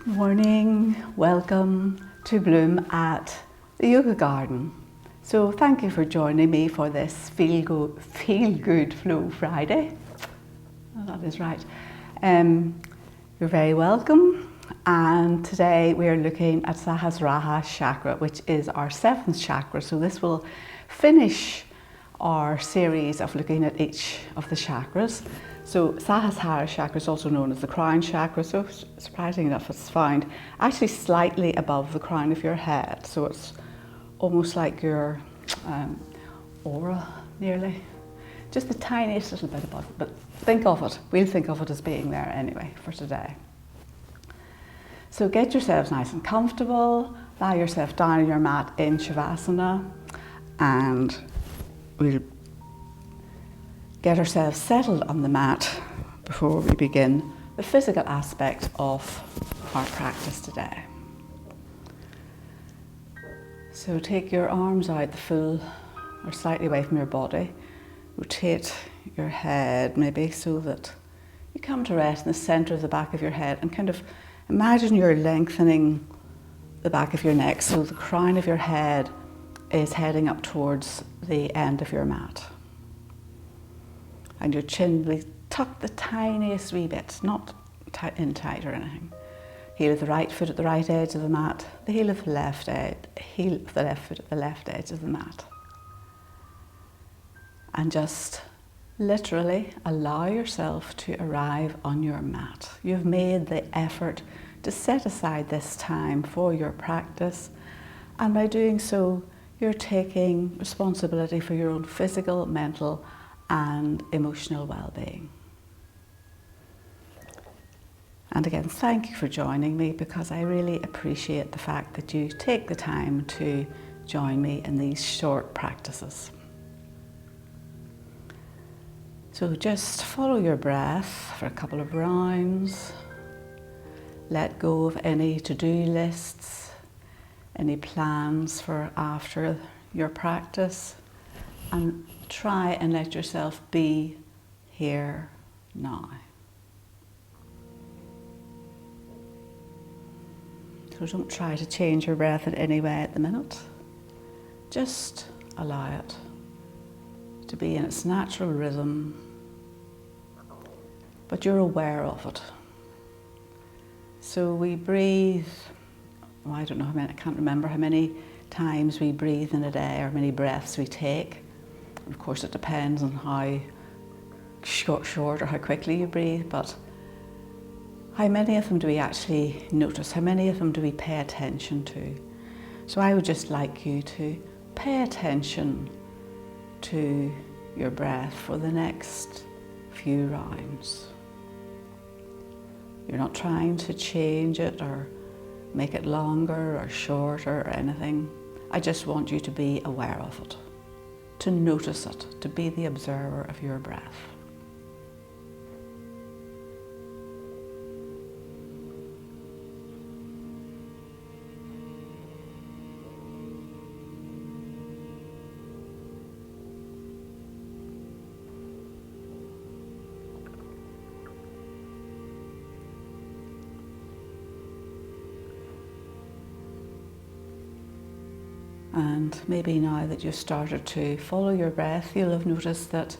Morning, welcome to Bloom at the Yoga Garden. So thank you for joining me for this Feel Good Flow Friday. Oh, that is right. You're very welcome, and today we are looking at Zaha's Raha chakra, which is our seventh chakra. So this will finish our series of looking at each of the chakras. So Zaha's Raha chakra is also known as the crown chakra, so surprising enough it's found actually slightly above the crown of your head. So it's almost like your aura, nearly. Just the tiniest little bit above it, but we'll think of it as being there anyway for today. So get yourselves nice and comfortable, lie yourself down on your mat in Shavasana, and we'll get ourselves settled on the mat before we begin the physical aspect of our practice today. So take your arms out the full or slightly away from your body. Rotate your head maybe so that you come to rest in the center of the back of your head, and kind of imagine you're lengthening the back of your neck so the crown of your head is heading up towards the end of your mat. And your chin will be tucked the tiniest wee bit, not in tight or anything. Heel of the right foot at the right edge of the mat, the heel of the left foot at the left edge of the mat. And just literally allow yourself to arrive on your mat. You've made the effort to set aside this time for your practice, and by doing so, you're taking responsibility for your own physical, mental, and emotional well-being. And again, thank you for joining me, because I really appreciate the fact that you take the time to join me in these short practices. So just follow your breath for a couple of rounds. Let go of any to-do lists, any plans for after your practice, and try and let yourself be here now. So don't try to change your breath in any way at the minute. Just allow it to be in its natural rhythm, but you're aware of it. So we breathe, I don't know how many, I can't remember how many times we breathe in a day or how many breaths we take. Of course, it depends on how short or how quickly you breathe, but how many of them do we actually notice? How many of them do we pay attention to? So I would just like you to pay attention to your breath for the next few rounds. You're not trying to change it or make it longer or shorter or anything. I just want you to be aware of it, to notice it, to be the observer of your breath. And maybe now that you've started to follow your breath, you'll have noticed that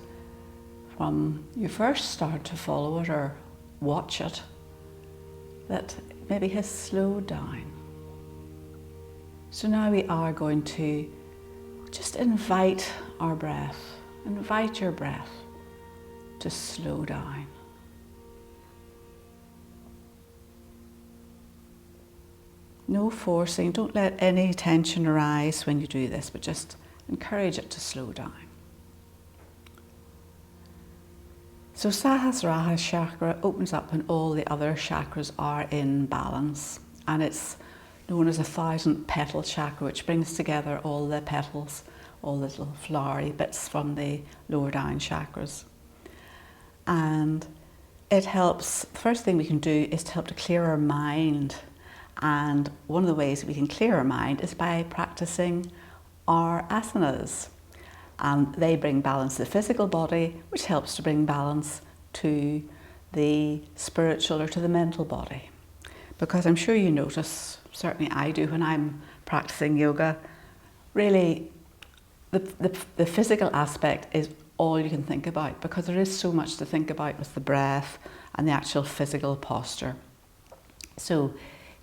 from you first start to follow it or watch it, that maybe has slowed down. So now we are going to just invite our breath, invite your breath to slow down. No forcing, don't let any tension arise when you do this, but just encourage it to slow down. So Zaha's Raha chakra opens up when all the other chakras are in balance, and it's known as a 1,000-petal chakra, which brings together all the petals, all the little flowery bits from the lower down chakras. And it helps, the first thing we can do is to help to clear our mind. And one of the ways we can clear our mind is by practicing our asanas. And they bring balance to the physical body, which helps to bring balance to the spiritual or to the mental body. because I'm sure you notice, certainly I do when I'm practicing yoga, really the physical aspect is all you can think about, because there is so much to think about with the breath and the actual physical posture. So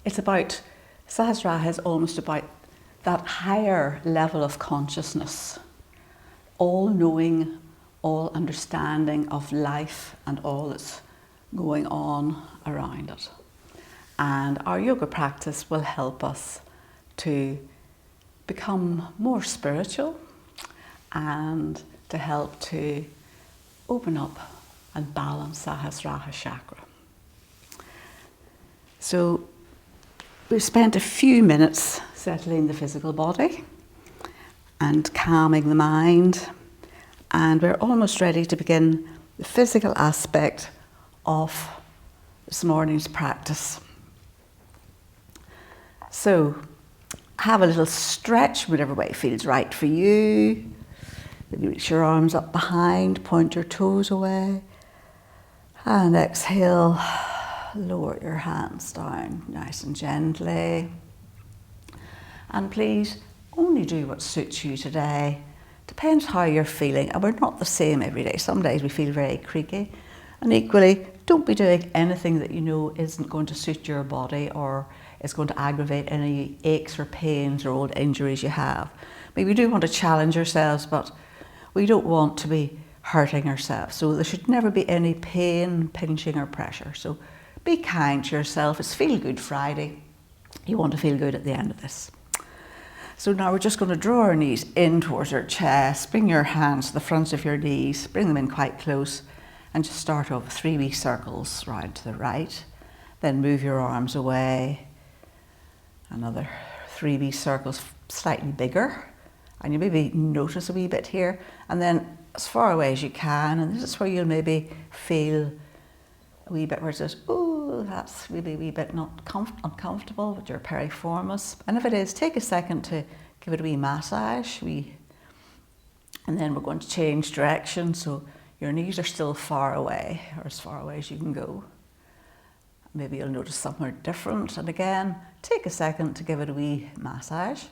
it's about, Sahasrara is almost about that higher level of consciousness, all knowing, all understanding of life and all that's going on around it. And our yoga practice will help us to become more spiritual and to help to open up and balance Sahasrara chakra. So we've spent a few minutes settling the physical body and calming the mind, and we're almost ready to begin the physical aspect of this morning's practice. So have a little stretch, whatever way feels right for you. Maybe reach your arms up behind, point your toes away, and exhale, lower your hands down nice and gently. And please only do what suits you today. Depends how you're feeling, and we're not the same every day. Some days we feel very creaky, and equally, don't be doing anything that you know isn't going to suit your body or is going to aggravate any aches or pains or old injuries you have. Maybe we do want to challenge ourselves, but we don't want to be hurting ourselves. So there should never be any pain, pinching or pressure. So be kind to yourself. It's Feel Good Friday. You want to feel good at the end of this. So now we're just going to draw our knees in towards our chest. Bring your hands to the fronts of your knees. Bring them in quite close. And just start off 3 wee circles round to the right. Then move your arms away. Another 3 wee circles, slightly bigger. And you maybe notice a wee bit here. And then as far away as you can. And this is where you'll maybe feel a wee bit where it says, oh, that's maybe a wee bit not uncomfortable with your piriformis. And if it is, take a second to give it a wee massage. And then we're going to change direction. So your knees are still far away, or as far away as you can go. Maybe you'll notice somewhere different. And again, take a second to give it a wee massage.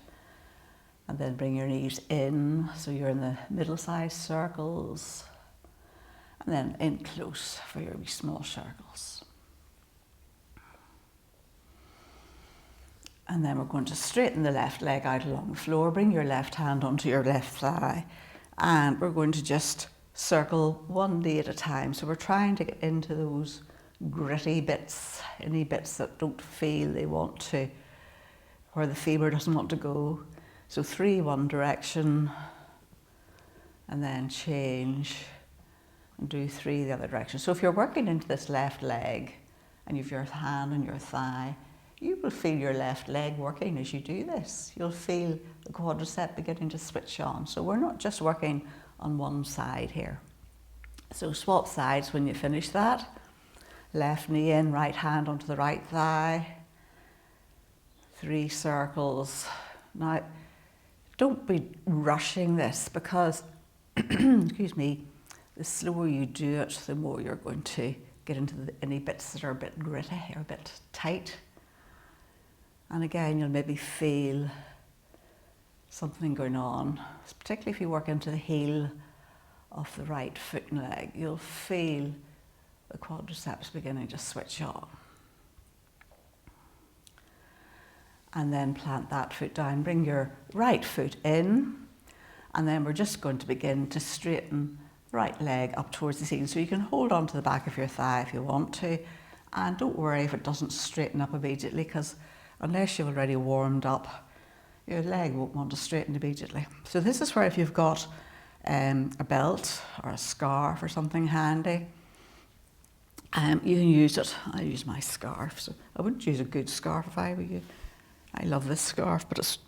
And then bring your knees in, so you're in the middle-sized circles. And then in close for your wee small circles. And then we're going to straighten the left leg out along the floor. Bring your left hand onto your left thigh. And we're going to just circle one knee at a time. So we're trying to get into those gritty bits, any bits that don't feel they want to, where the femur doesn't want to go. So 3, one direction, and then change, and do 3 the other direction. So if you're working into this left leg, and you've your hand on your thigh, you will feel your left leg working as you do this. You'll feel the quadricep beginning to switch on. So we're not just working on one side here. So swap sides when you finish that. Left knee in, right hand onto the right thigh. 3 circles. Now, don't be rushing this, because, excuse me, the slower you do it, the more you're going to get into any bits that are a bit gritty or a bit tight. And again, you'll maybe feel something going on, particularly if you work into the heel of the right foot and leg. You'll feel the quadriceps beginning to switch on. And then plant that foot down. Bring your right foot in, and then we're just going to begin to straighten the right leg up towards the ceiling. So you can hold on to the back of your thigh if you want to, and don't worry if it doesn't straighten up immediately, because unless you've already warmed up, your leg won't want to straighten immediately. So this is where, if you've got a belt or a scarf or something handy, you can use it. I use my scarf, so I wouldn't use a good scarf if I were you. I love this scarf, but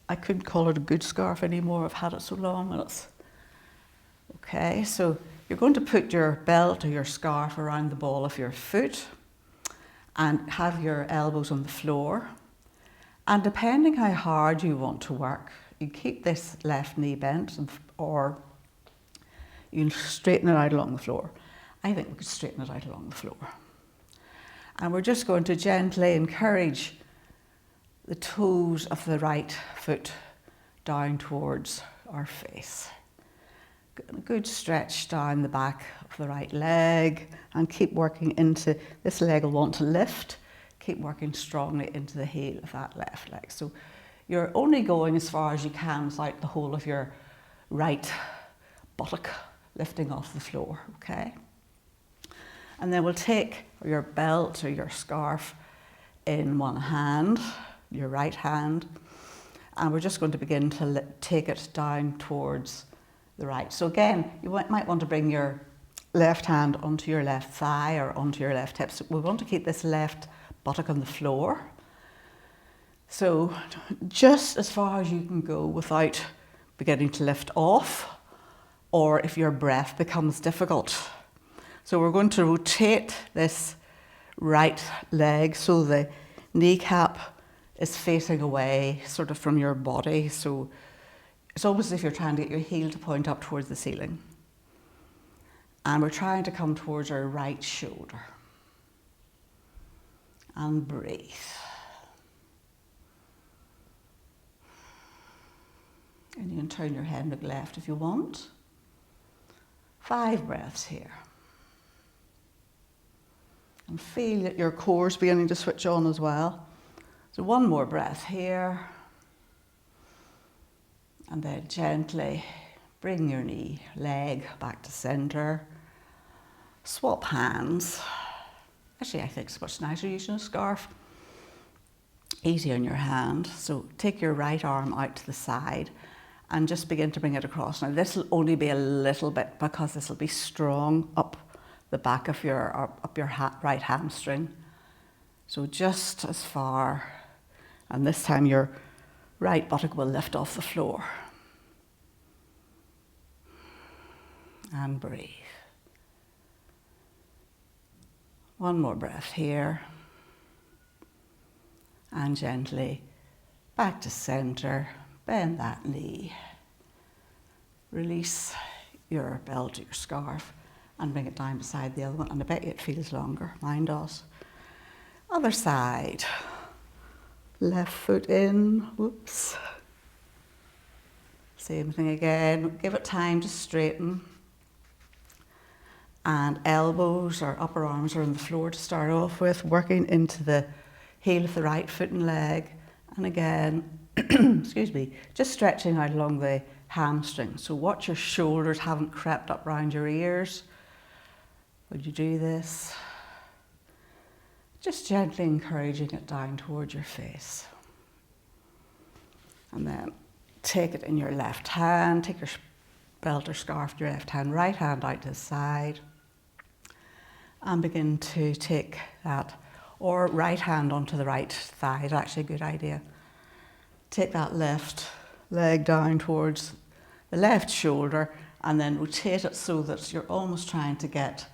I couldn't call it a good scarf anymore. I've had it so long, and it's okay. So you're going to put your belt or your scarf around the ball of your foot and have your elbows on the floor. And depending how hard you want to work, you keep this left knee bent, or you can straighten it out along the floor. I think we could straighten it out along the floor. And we're just going to gently encourage the toes of the right foot down towards our face. A good stretch down the back of the right leg, and keep working into, this leg will want to lift, keep working strongly into the heel of that left leg. So you're only going as far as you can without the whole of your right buttock lifting off the floor, okay? And then we'll take your belt or your scarf in one hand, your right hand, and we're just going to begin to take it down towards the right. So again, you might want to bring your left hand onto your left thigh or onto your left hip. So we want to keep this left buttock on the floor. So just as far as you can go without beginning to lift off, or if your breath becomes difficult. So we're going to rotate this right leg so the kneecap is facing away sort of from your body. So it's almost as if you're trying to get your heel to point up towards the ceiling. And we're trying to come towards our right shoulder. And breathe. And you can turn your head and look left if you want. 5 breaths here. And feel that your core is beginning to switch on as well. So 1 more breath here. And then gently bring your leg back to center. Swap hands. Actually, I think it's much nicer using a scarf. Easy on your hand. So take your right arm out to the side and just begin to bring it across. Now this will only be a little bit because this will be strong up the back of your right hamstring. So just as far, and this time your right buttock will lift off the floor. And breathe. 1 more breath here. And gently back to center. Bend that knee. Release your belt or your scarf and bring it down beside the other one. And I bet you it feels longer. Mine does. Other side. Left foot in. Whoops. Same thing again. Give it time to straighten. And elbows or upper arms are on the floor to start off with, working into the heel of the right foot and leg. And again, excuse me, just stretching out along the hamstring. So watch your shoulders haven't crept up round your ears. Would you do this? Just gently encouraging it down towards your face. And then take it in your left hand, take your belt or scarf in your left hand, right hand out to the side. And begin to take that, or right hand onto the right thigh, is actually a good idea. Take that left leg down towards the left shoulder and then rotate it so that you're almost trying to get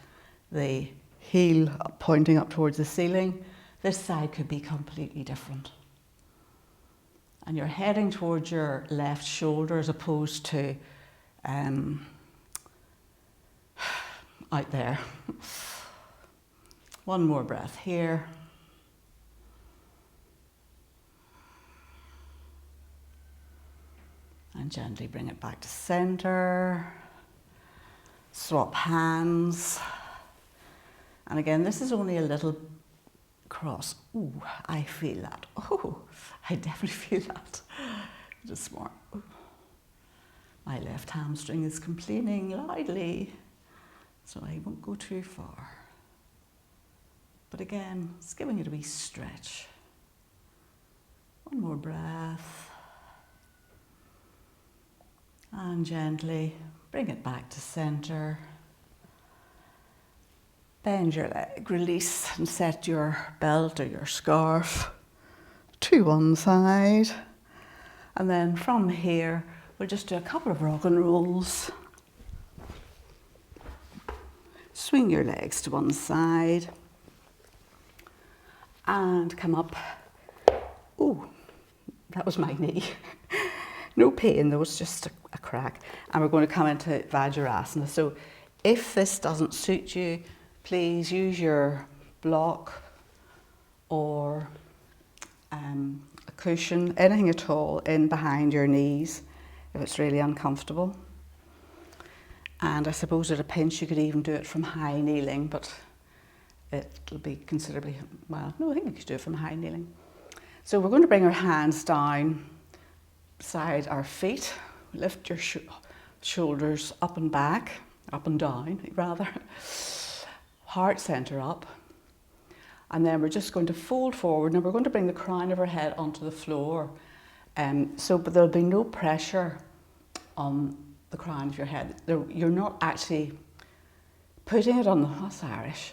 the heel pointing up towards the ceiling. This side could be completely different. And you're heading towards your left shoulder as opposed to out there. 1 more breath here. And gently bring it back to center. Swap hands. And again, this is only a little cross. Ooh, I feel that. Oh, I definitely feel that. Just more. Ooh. My left hamstring is complaining loudly, so I won't go too far. But again, it's giving it a wee stretch. 1 more breath. And gently bring it back to center. Bend your leg, release and set your belt or your scarf to one side. And then from here, we'll just do a couple of rock and rolls. Swing your legs to one side. And come up. Oh, that was my knee. No pain, there was just a crack. And we're going to come into Vajrasana. So if this doesn't suit you, please use your block or a cushion, anything at all in behind your knees if it's really uncomfortable. And I suppose at a pinch you could even do it from high kneeling, but it'll be considerably, well, no, I think you could do it from high kneeling. So we're going to bring our hands down beside our feet, lift your shoulders up and back, up and down rather, heart center up. And then we're just going to fold forward. Now we're going to bring the crown of our head onto the floor. But there'll be no pressure on the crown of your head. You're not actually putting it on the, that's Irish.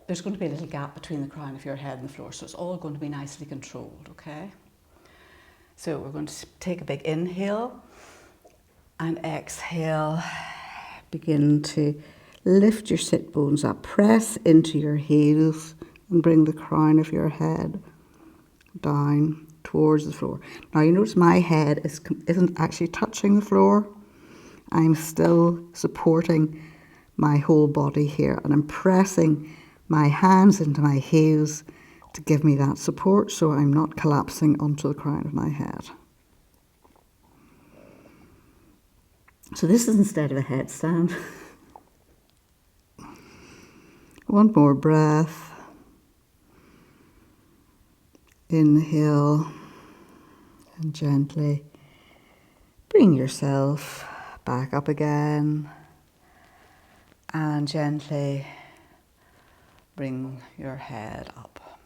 There's going to be a little gap between the crown of your head and the floor, so it's all going to be nicely controlled, okay? So we're going to take a big inhale and exhale. Begin to lift your sit bones up, press into your heels and bring the crown of your head down towards the floor. Now you notice my head isn't actually touching the floor. I'm still supporting my whole body here, and I'm pressing my hands into my heels to give me that support so I'm not collapsing onto the crown of my head. So this is instead of a headstand. One more breath. Inhale and gently bring yourself back up again, and gently bring your head up.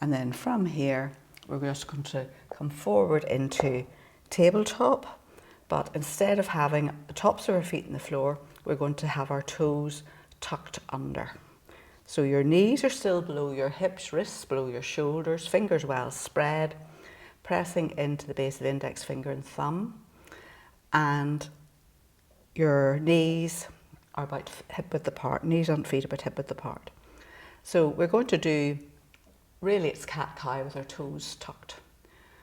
And then from here, we're just going to come forward into tabletop, but instead of having the tops of our feet in the floor, we're going to have our toes tucked under. So your knees are still below your hips, wrists below your shoulders, fingers well spread, pressing into the base of the index finger and thumb. And your knees are about hip width apart, knees and feet about hip width apart. So we're going to do, really it's cat-cow with our toes tucked.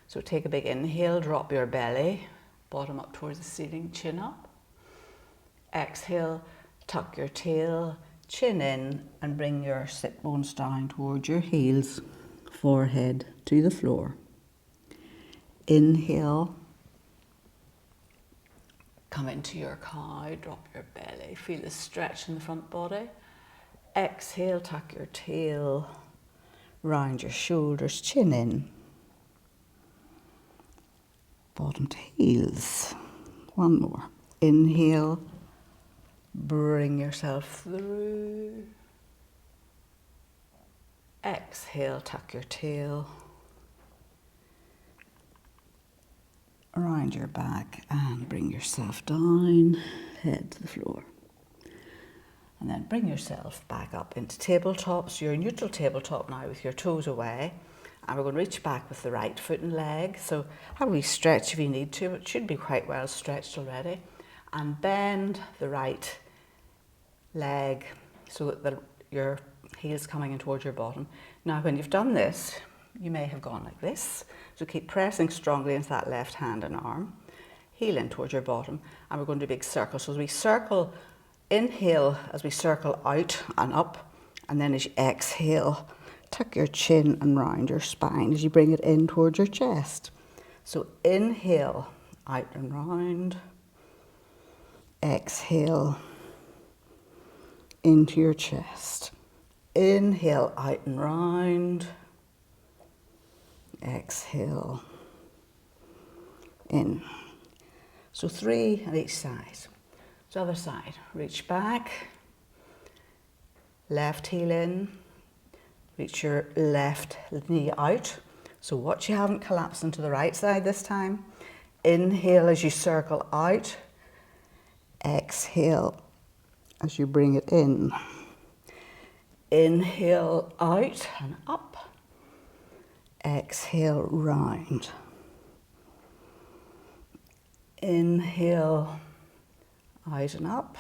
So take a big inhale, drop your belly, bottom up towards the ceiling, chin up. Exhale, tuck your tail, chin in, and bring your sit bones down towards your heels, forehead to the floor. Inhale, come into your cow, drop your belly, feel the stretch in the front body. Exhale, tuck your tail, round your shoulders, chin in, bottom to heels. One more. Inhale, bring yourself through. Exhale, tuck your tail, around your back, and bring yourself down, head to the floor. And then bring yourself back up into tabletop. So you're in neutral tabletop now with your toes away. And we're going to reach back with the right foot and leg. So have a wee stretch if you need to. It should be quite well stretched already. And bend the right leg so that your heel's coming in towards your bottom. Now when you've done this, you may have gone like this. So keep pressing strongly into that left hand and arm. Heel in towards your bottom. And we're going to do a big circle. So as we circle, inhale as we circle out and up. And then as you exhale, tuck your chin and round your spine as you bring it in towards your chest. So inhale, out and round. Exhale, into your chest. Inhale, out and round. Exhale, in. So 3 on each side. So other side, reach back, left heel in, reach your left knee out. So watch you haven't collapsed into the right side this time. Inhale as you circle out. Exhale as you bring it in. Inhale out and up. Exhale round. Inhale out and up.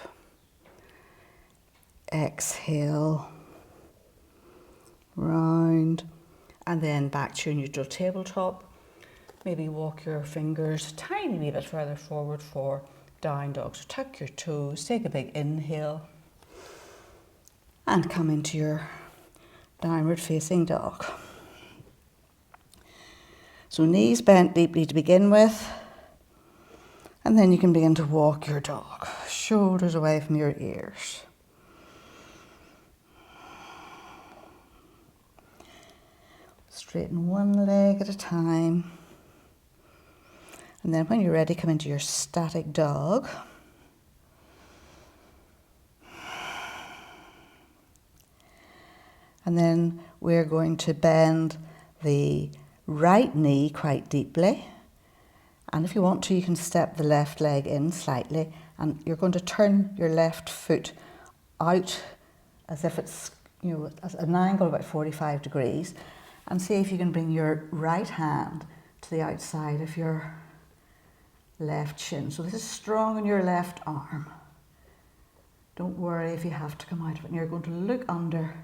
Exhale round. And then back to your neutral tabletop. Maybe walk your fingers a tiny wee bit further forward for down dog. So tuck your toes, take a big inhale, and come into your downward facing dog. So knees bent deeply to begin with, and then you can begin to walk your dog, shoulders away from your ears. Straighten one leg at a time. And then when you're ready, come into your static dog. And then we're going to bend the right knee quite deeply. And if you want to, you can step the left leg in slightly. And you're going to turn your left foot out as if it's, at an angle about 45 degrees. And see if you can bring your right hand to the outside of your left shin. So this is strong in your left arm. Don't worry if you have to come out of it. And you're going to look under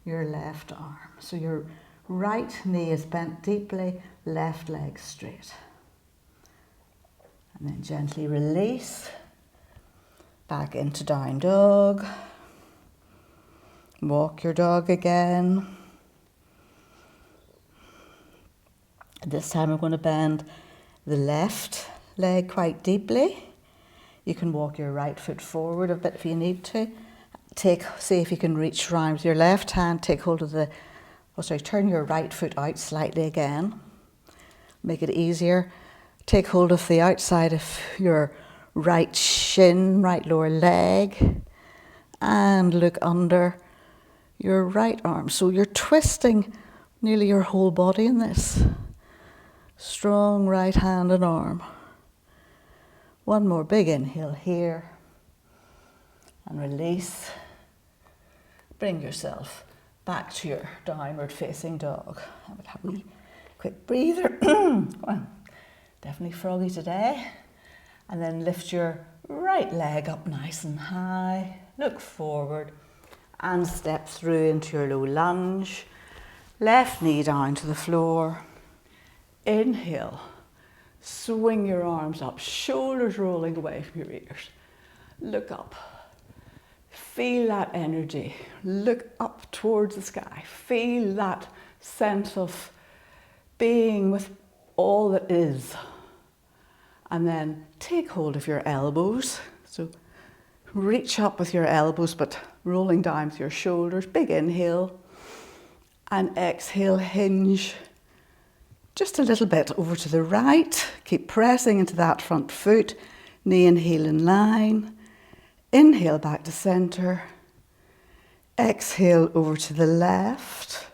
your left arm. So your right knee is bent deeply, left leg straight. And then gently release. Back into down dog. Walk your dog again. This time we're going to bend the left leg quite deeply. You can walk your right foot forward a bit if you need to. See if you can reach round with your left hand, take hold of turn your right foot out slightly again. Make it easier. Take hold of the outside of your right shin, right lower leg, and look under your right arm. So you're twisting nearly your whole body in this. Strong right hand and arm. One more big inhale here. And release. Bring yourself back to your downward facing dog. Have a wee quick breather. Well, definitely froggy today. And then lift your right leg up nice and high. Look forward and step through into your low lunge. Left knee down to the floor. Inhale, swing your arms up, shoulders rolling away from your ears. Look up, feel that energy. Look up towards the sky. Feel that sense of being with all that is. And then take hold of your elbows. So reach up with your elbows, but rolling down with your shoulders. Big inhale, and exhale, hinge. Just a little bit over to the right. Keep pressing into that front foot. Knee and heel in line. Inhale back to center. Exhale over to the left.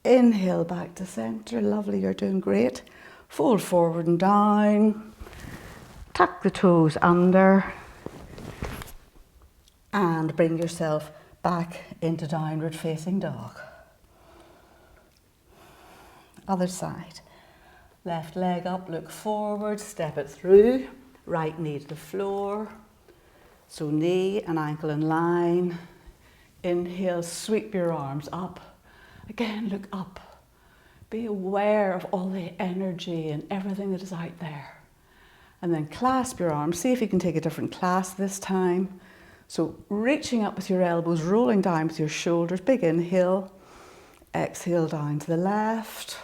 Inhale back to center. Lovely, you're doing great. Fold forward and down. Tuck the toes under. And bring yourself back into downward facing dog. Other side. Left leg up, look forward, step it through. Right knee to the floor. So knee and ankle in line. Inhale, sweep your arms up. Again, look up. Be aware of all the energy and everything that is out there. And then clasp your arms. See if you can take a different clasp this time. So reaching up with your elbows, rolling down with your shoulders. Big inhale. Exhale down to the left.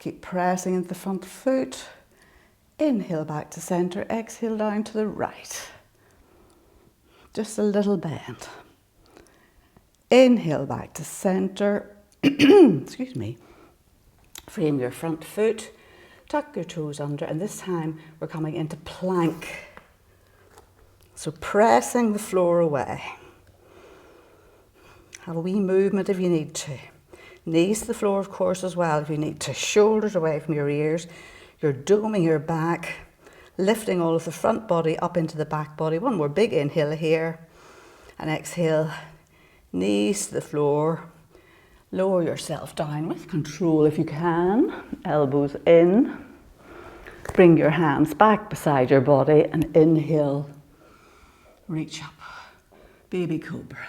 Keep pressing into the front foot. Inhale back to center. Exhale down to the right. Just a little bend. Inhale back to center. Excuse me. Frame your front foot. Tuck your toes under. And this time we're coming into plank. So pressing the floor away. Have a wee movement if you need to. Knees to the floor, of course, as well if you need to. Shoulders away from your ears. You're doming your back, lifting all of the front body up into the back body. One more big inhale here. And exhale, knees to the floor. Lower yourself down with control if you can. Elbows in. Bring your hands back beside your body and inhale. Reach up. Baby cobra.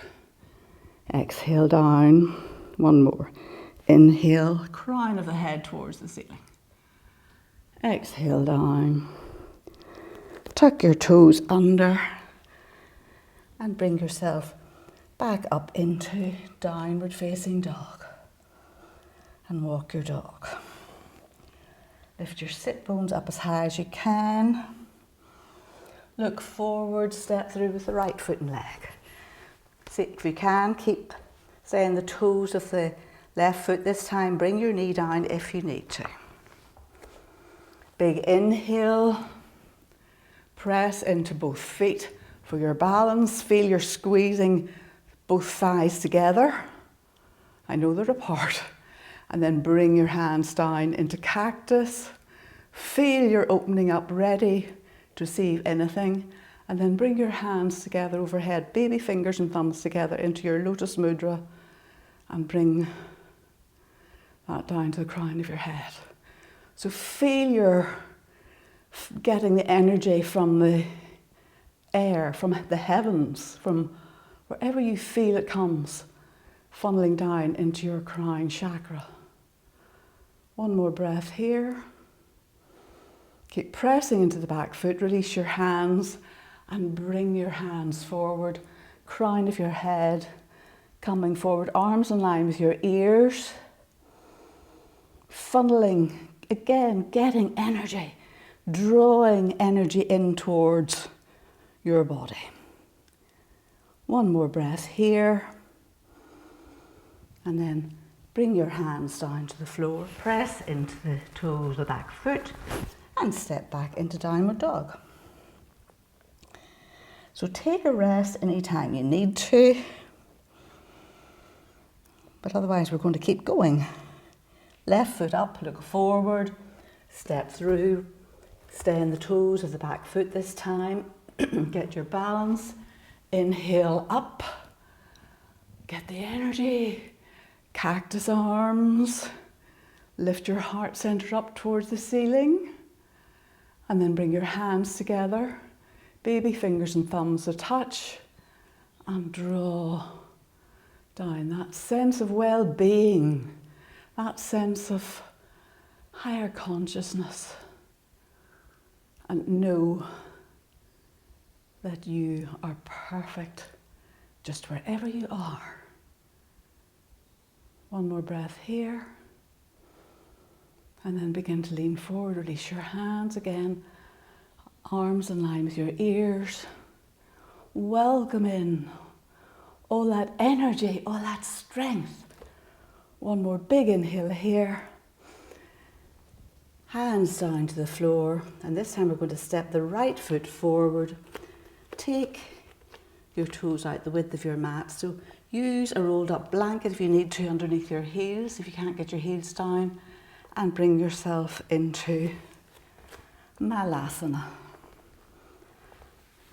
Exhale down. One more. Inhale, crown of the head towards the ceiling. Exhale down. Tuck your toes under and bring yourself back up into downward facing dog and walk your dog. Lift your sit bones up as high as you can. Look forward, step through with the right foot and leg. See, if you can, keep saying the toes of the left foot this time. Bring your knee down if you need to. Big inhale. Press into both feet for your balance. Feel you're squeezing both thighs together. I know they're apart. And then bring your hands down into cactus. Feel you're opening up, ready to receive anything. And then bring your hands together overhead, baby fingers and thumbs together into your lotus mudra. And bring that down to the crown of your head. So feel you're getting the energy from the air, from the heavens, from wherever you feel it comes, funneling down into your crown chakra. One more breath here. Keep pressing into the back foot, release your hands and bring your hands forward, crown of your head, coming forward, arms in line with your ears, funneling, again, getting energy, drawing energy in towards your body. One more breath here. And then bring your hands down to the floor, press into the toes of the back foot and step back into downward dog. So take a rest anytime you need to, but otherwise we're going to keep going. Left foot up, look forward, step through, stay in the toes of the back foot this time. Get your balance, inhale up, get the energy, cactus arms, lift your heart center up towards the ceiling, and then bring your hands together, baby fingers and thumbs a touch, and draw down that sense of well-being, that sense of higher consciousness, and know that you are perfect just wherever you are. One more breath here. And then begin to lean forward, release your hands again, arms in line with your ears. Welcome in all that energy, all that strength. One more big inhale here. Hands down to the floor, and this time we're going to step the right foot forward. Take your toes out the width of your mat. So use a rolled up blanket if you need to underneath your heels, if you can't get your heels down, and bring yourself into Malasana.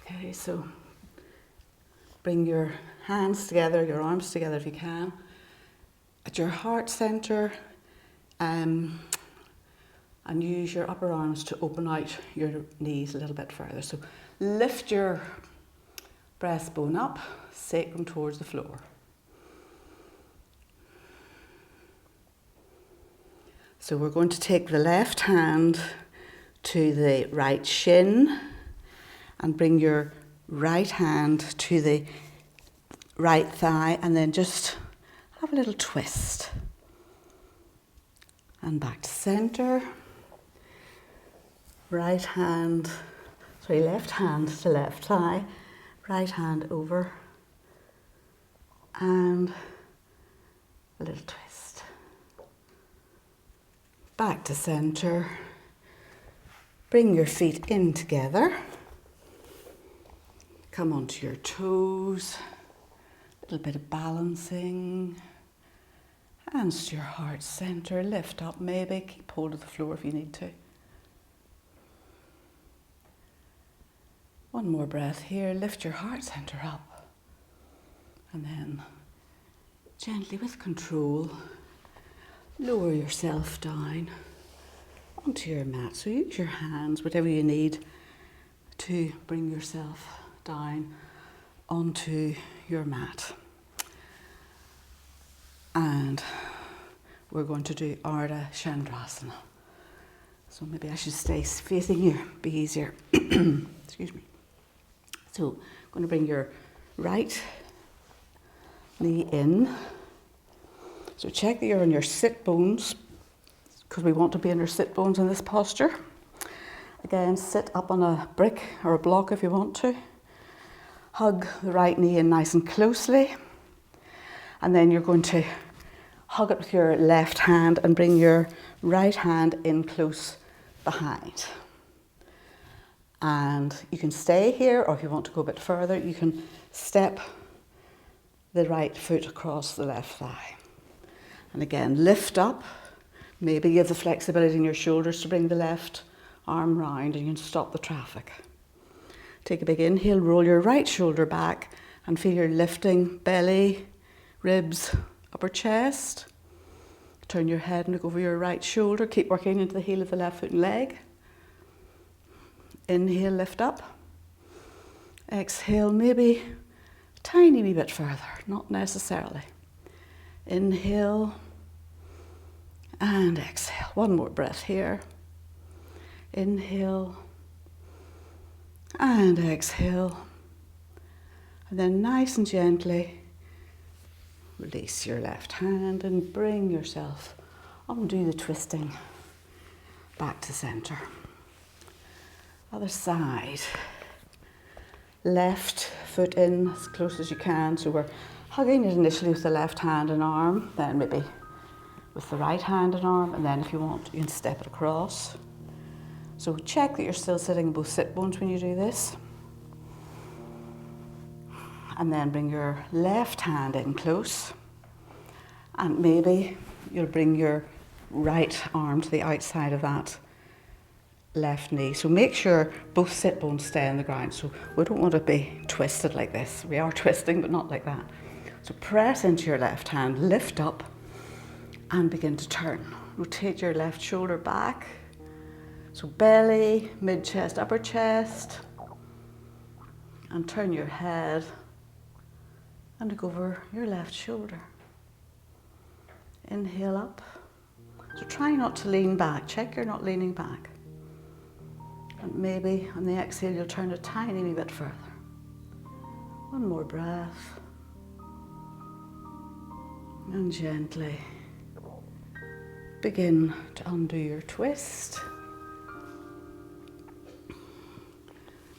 Okay, so bring your hands together, your arms together if you can, at your heart center, and use your upper arms to open out your knees a little bit further. So lift your breastbone up, sacrum towards the floor. So we're going to take the left hand to the right shin and bring your right hand to the right thigh, and then just have a little twist. And back to center. Left hand to left thigh, right hand over, and a little twist. Back to center. Bring your feet in together. Come onto your toes. A little bit of balancing. Hands to your heart center. Lift up maybe. Keep hold of the floor if you need to. One more breath here. Lift your heart center up. And then gently with control, lower yourself down onto your mat. So use your hands, whatever you need, to bring yourself down onto your mat. And we're going to do Arda Chandrasana. So maybe I should stay facing you, be easier. Excuse me. So I'm going to bring your right knee in. So check that you're on your sit bones, because we want to be on your sit bones in this posture. Again, sit up on a brick or a block if you want to. Hug the right knee in nice and closely. And then you're going to hug it with your left hand and bring your right hand in close behind. And you can stay here, or if you want to go a bit further, you can step the right foot across the left thigh. And again, lift up. Maybe you have the flexibility in your shoulders to bring the left arm round and you can stop the traffic. Take a big inhale, roll your right shoulder back and feel you're lifting belly, ribs, upper chest. Turn your head and look over your right shoulder. Keep working into the heel of the left foot and leg. Inhale, lift up. Exhale, maybe a tiny wee bit further, not necessarily. Inhale and exhale. One more breath here. Inhale and exhale. And then nice and gently release your left hand and bring yourself, undo the twisting back to center. Other side. Left foot in as close as you can. So we're hugging it initially with the left hand and arm, then maybe with the right hand and arm, and then if you want, you can step it across. So check that you're still sitting in both sit bones when you do this. And then bring your left hand in close. And maybe you'll bring your right arm to the outside of that left knee. So make sure both sit bones stay on the ground. So we don't want to be twisted like this. We are twisting, but not like that. So press into your left hand, lift up, and begin to turn. Rotate your left shoulder back. So belly, mid-chest, upper chest. And turn your head and look over your left shoulder. Inhale up. So try not to lean back. Check you're not leaning back. And maybe on the exhale you'll turn a tiny wee bit further. One more breath. And gently begin to undo your twist.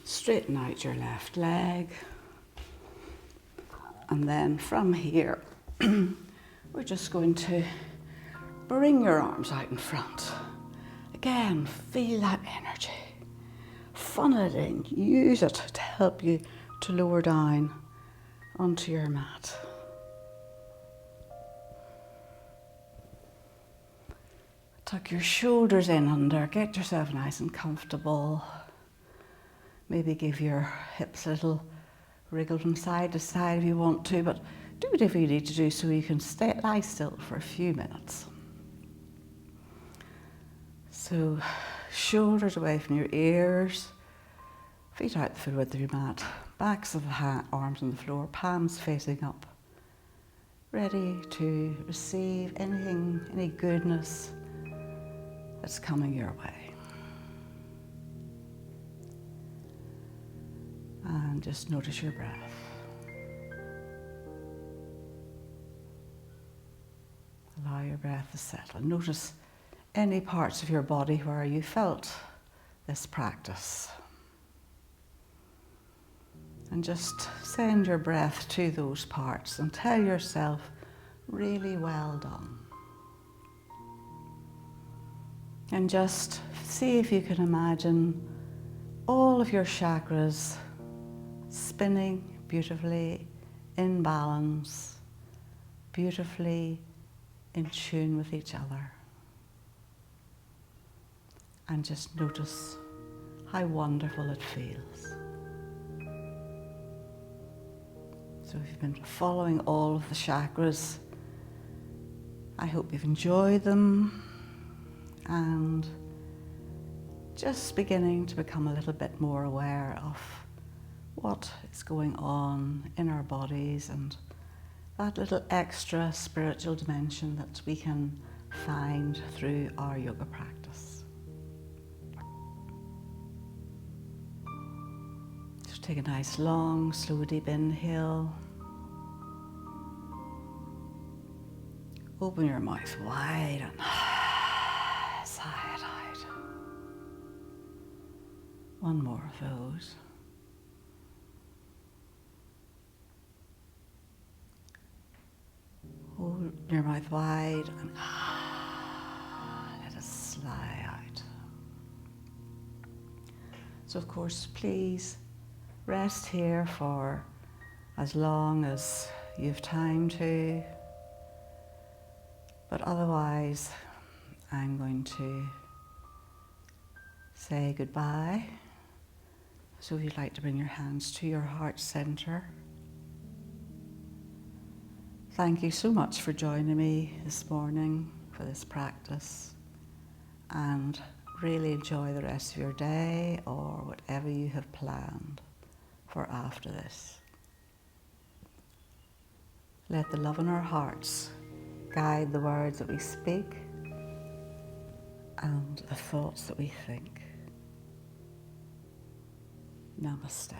Straighten out your left leg. And then from here, we're just going to bring your arms out in front. Again, feel that energy. Funnel it in. Use it to help you to lower down onto your mat. Tuck your shoulders in under. Get yourself nice and comfortable. Maybe give your hips a little wriggle from side to side if you want to, but do whatever you need to do so you can lie still for a few minutes. So, shoulders away from your ears, feet out the full width of your mat, backs of the arms on the floor, palms facing up, ready to receive anything, any goodness that's coming your way. And just notice your breath. Allow your breath to settle. Notice any parts of your body where you felt this practice. And just send your breath to those parts and tell yourself, really well done. And just see if you can imagine all of your chakras spinning beautifully in balance, beautifully in tune with each other. And just notice how wonderful it feels. So if you've been following all of the chakras, I hope you've enjoyed them and just beginning to become a little bit more aware of what is going on in our bodies and that little extra spiritual dimension that we can find through our yoga practice. Just take a nice long, slow, deep inhale. Open your mouth wide and sigh it out. One more of those. Hold your mouth wide and let it sigh out. So of course, please rest here for as long as you've time to. But otherwise, I'm going to say goodbye. So if you'd like to bring your hands to your heart center. Thank you so much for joining me this morning for this practice, and really enjoy the rest of your day or whatever you have planned for after this. Let the love in our hearts guide the words that we speak and the thoughts that we think. Namaste.